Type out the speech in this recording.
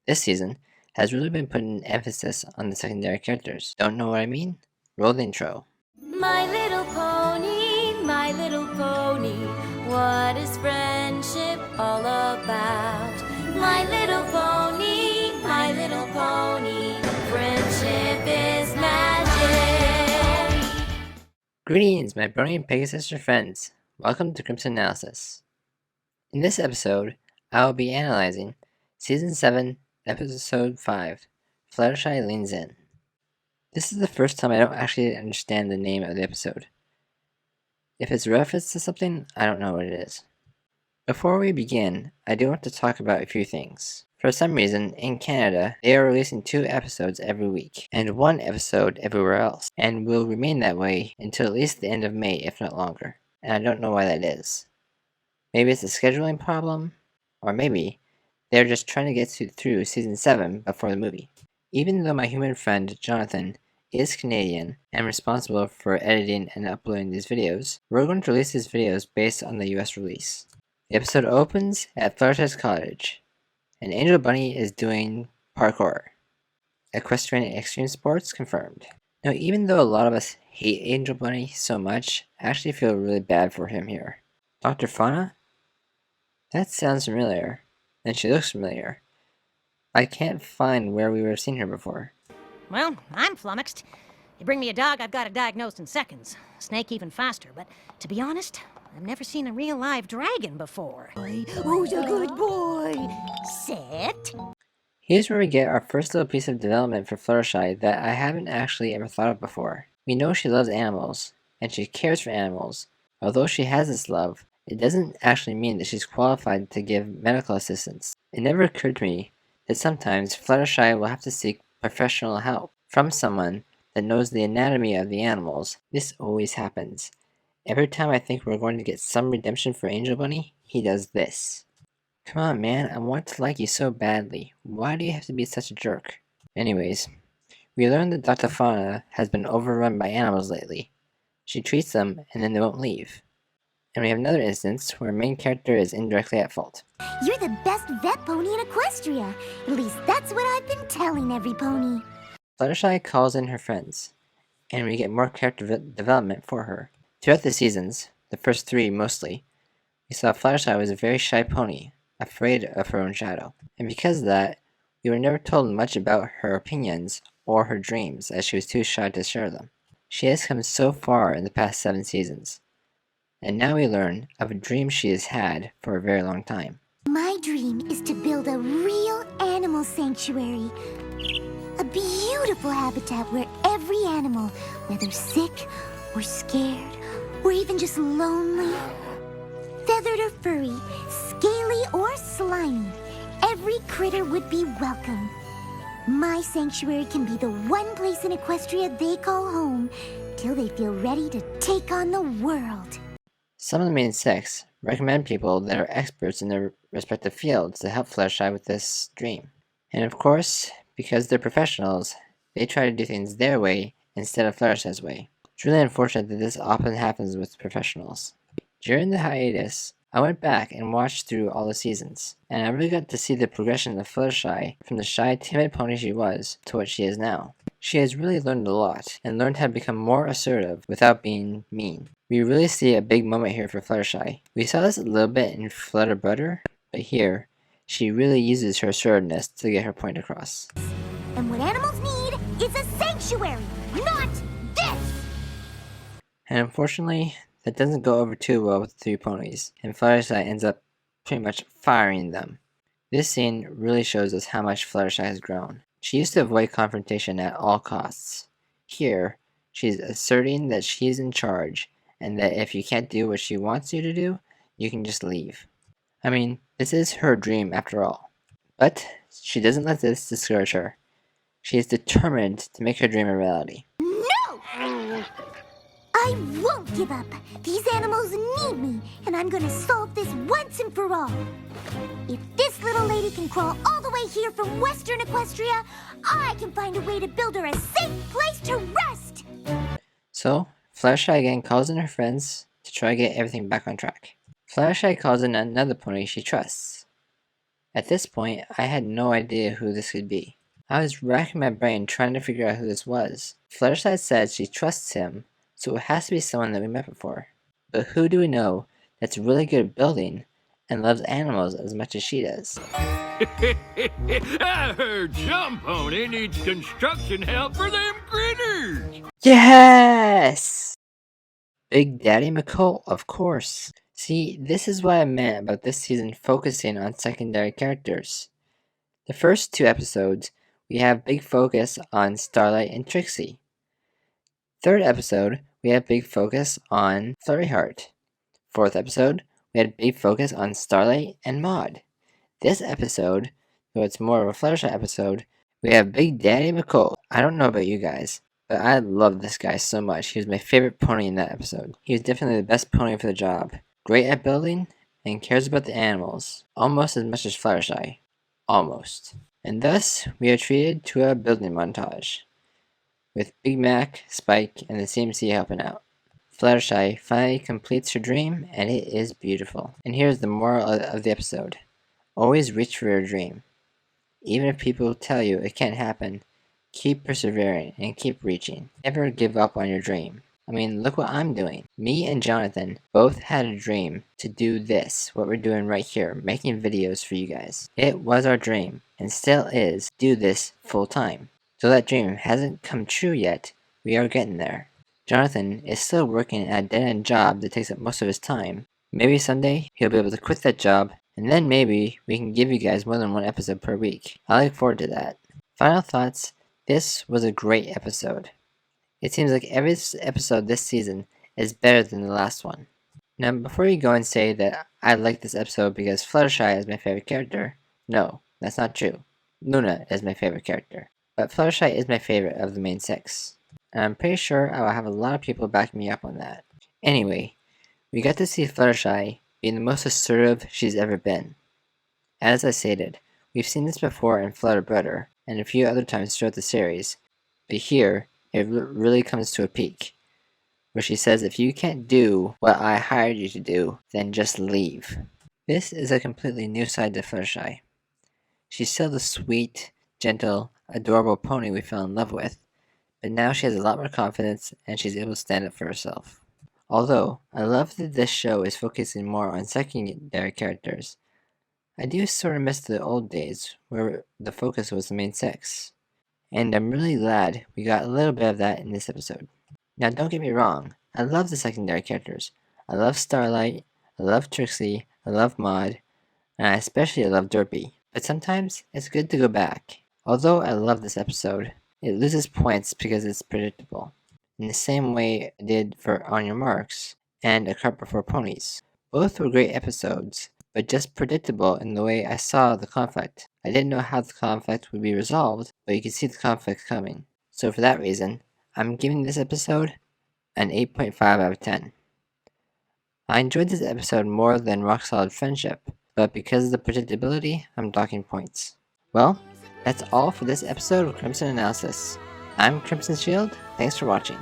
this season has really been putting emphasis on the secondary characters. Don't know what I mean? Roll the intro. My little pony, what is friendship all about? My little pony, friendship is magic. Greetings, my Brony and Pegasus friends. Welcome to Crimson Analysis. In this episode, I will be analyzing Season 7, Episode 5, Fluttershy Leans In. This is the first time I don't actually understand the name of the episode. If it's a reference to something, I don't know what it is. Before we begin, I do want to talk about a few things. For some reason, in Canada, they are releasing 2 episodes every week, and 1 episode everywhere else, and will remain that way until at least the end of May, if not longer. And I don't know why that is. Maybe it's a scheduling problem, or maybe they're just trying to get through Season 7 before the movie. Even though my human friend, Jonathan, is Canadian and responsible for editing and uploading these videos, we're going to release these videos based on the US release. The episode opens at Fluttershy's cottage. An Angel Bunny is doing parkour. Equestrian and extreme sports confirmed. Now, even though a lot of us hate Angel Bunny so much, I actually feel really bad for him here. Dr. Fauna? That sounds familiar, and she looks familiar. I can't find where we were seeing her before. Well, I'm flummoxed. You bring me a dog, I've got it diagnosed in seconds. Snake even faster, but to be honest, I've never seen a real live dragon before. Who's a good boy? Sit. Here's where we get our first little piece of development for Fluttershy that I haven't actually ever thought of before. We know she loves animals, and she cares for animals. Although she has this love, it doesn't actually mean that she's qualified to give medical assistance. It never occurred to me that sometimes Fluttershy will have to seek professional help from someone that knows the anatomy of the animals. This always happens. Every time I think we're going to get some redemption for Angel Bunny, he does this. Come on, man, I want to like you so badly. Why do you have to be such a jerk? Anyways, we learned that Dr. Fauna has been overrun by animals lately. She treats them and then they won't leave. And we have another instance where a main character is indirectly at fault. You're the best vet pony in Equestria. At least that's what I've been telling every pony. Fluttershy calls in her friends, and we get more character development for her. Throughout the seasons, the first 3 mostly, we saw Fluttershy was a very shy pony, afraid of her own shadow. And because of that, we were never told much about her opinions or her dreams, as she was too shy to share them. She has come so far in the past 7 seasons, and now we learn of a dream she has had for a very long time. My dream is to build a real animal sanctuary. A beautiful habitat where every animal, whether sick or scared, or even just lonely, feathered or furry, scaly or slimy, every critter would be welcome. My sanctuary can be the one place in Equestria they call home till they feel ready to take on the world. Some of the main sects recommend people that are experts in their respective fields to help Fluttershy with this dream. And of course, because they're professionals, they try to do things their way instead of Fluttershy's way. It's really unfortunate that this often happens with professionals. During the hiatus, I went back and watched through all the seasons, and I really got to see the progression of Fluttershy from the shy, timid pony she was to what she is now. She has really learned a lot, and learned how to become more assertive without being mean. We really see a big moment here for Fluttershy. We saw this a little bit in Flutterbutter, but here, she really uses her assertiveness to get her point across. And what animals need is a sanctuary, not this! And unfortunately, that doesn't go over too well with the 3 ponies, and Fluttershy ends up pretty much firing them. This scene really shows us how much Fluttershy has grown. She used to avoid confrontation at all costs. Here, she's asserting that she's in charge, and that if you can't do what she wants you to do, you can just leave. I mean, this is her dream after all. But she doesn't let this discourage her. She is determined to make her dream a reality. No! I won't give up. These animals need me, and I'm gonna solve this once and for all. If this little lady can crawl all the way here from Western Equestria, I can find a way to build her a safe place to rest! So, Fluttershy again calls in her friends to try to get everything back on track. Fluttershy calls in another pony she trusts, At this point, I had no idea who this could be. I was racking my brain trying to figure out who this was. Fluttershy said she trusts him, so it has to be someone that we met before. But who do we know that's really good at building and loves animals as much as she does? I heard some pony needs construction help for them critters. Yes! Big Daddy McCool, of course. See, this is what I meant about this season focusing on secondary characters. The first 2 episodes, we have big focus on Starlight and Trixie. Third episode, we have big focus on Flutteryheart. Fourth episode, we had big focus on Starlight and Maud. This episode, though it's more of a Fluttershy episode, we have Big Daddy McCool. I don't know about you guys, but I love this guy so much. He was my favorite pony in that episode. He was definitely the best pony for the job. Great at building, and cares about the animals, almost as much as Fluttershy. Almost. And thus, we are treated to a building montage, with Big Mac, Spike, and the CMC helping out. Fluttershy finally completes her dream, and it is beautiful. And here's the moral of the episode. Always reach for your dream. Even if people tell you it can't happen, keep persevering and keep reaching. Never give up on your dream. I mean, look what I'm doing. Me and Jonathan both had a dream to do this, what we're doing right here, making videos for you guys. It was our dream, and still is, do this full time. Though that dream hasn't come true yet, we are getting there. Jonathan is still working at a dead-end job that takes up most of his time. Maybe someday he'll be able to quit that job, and then maybe we can give you guys more than 1 episode per week. I look forward to that. Final thoughts, this was a great episode. It seems like every episode this season is better than the last one. Now, before you go and say that I like this episode because Fluttershy is my favorite character, no, that's not true. Luna is my favorite character. But Fluttershy is my favorite of the main 6. And I'm pretty sure I will have a lot of people backing me up on that. Anyway, we got to see Fluttershy being the most assertive she's ever been. As I stated, we've seen this before in Flutterbrudder and a few other times throughout the series, but here, it really comes to a peak, where she says if you can't do what I hired you to do, then just leave. This is a completely new side to Fluttershy. She's still the sweet, gentle, adorable pony we fell in love with, but now she has a lot more confidence and she's able to stand up for herself. Although, I love that this show is focusing more on secondary characters, I do sort of miss the old days where the focus was the main 6. And I'm really glad we got a little bit of that in this episode. Now don't get me wrong, I love the secondary characters. I love Starlight, I love Trixie, I love Maud, and I especially love Derpy. But sometimes it's good to go back. Although I love this episode, it loses points because it's predictable. In the same way I did for On Your Marks and A Cart Before Ponies. Both were great episodes, but just predictable in the way I saw the conflict. I didn't know how the conflict would be resolved, but you could see the conflict coming. So for that reason, I'm giving this episode an 8.5 out of 10. I enjoyed this episode more than Rock Solid Friendship, but because of the predictability, I'm docking points. Well, that's all for this episode of Crimson Analysis. I'm Crimson Shield, thanks for watching.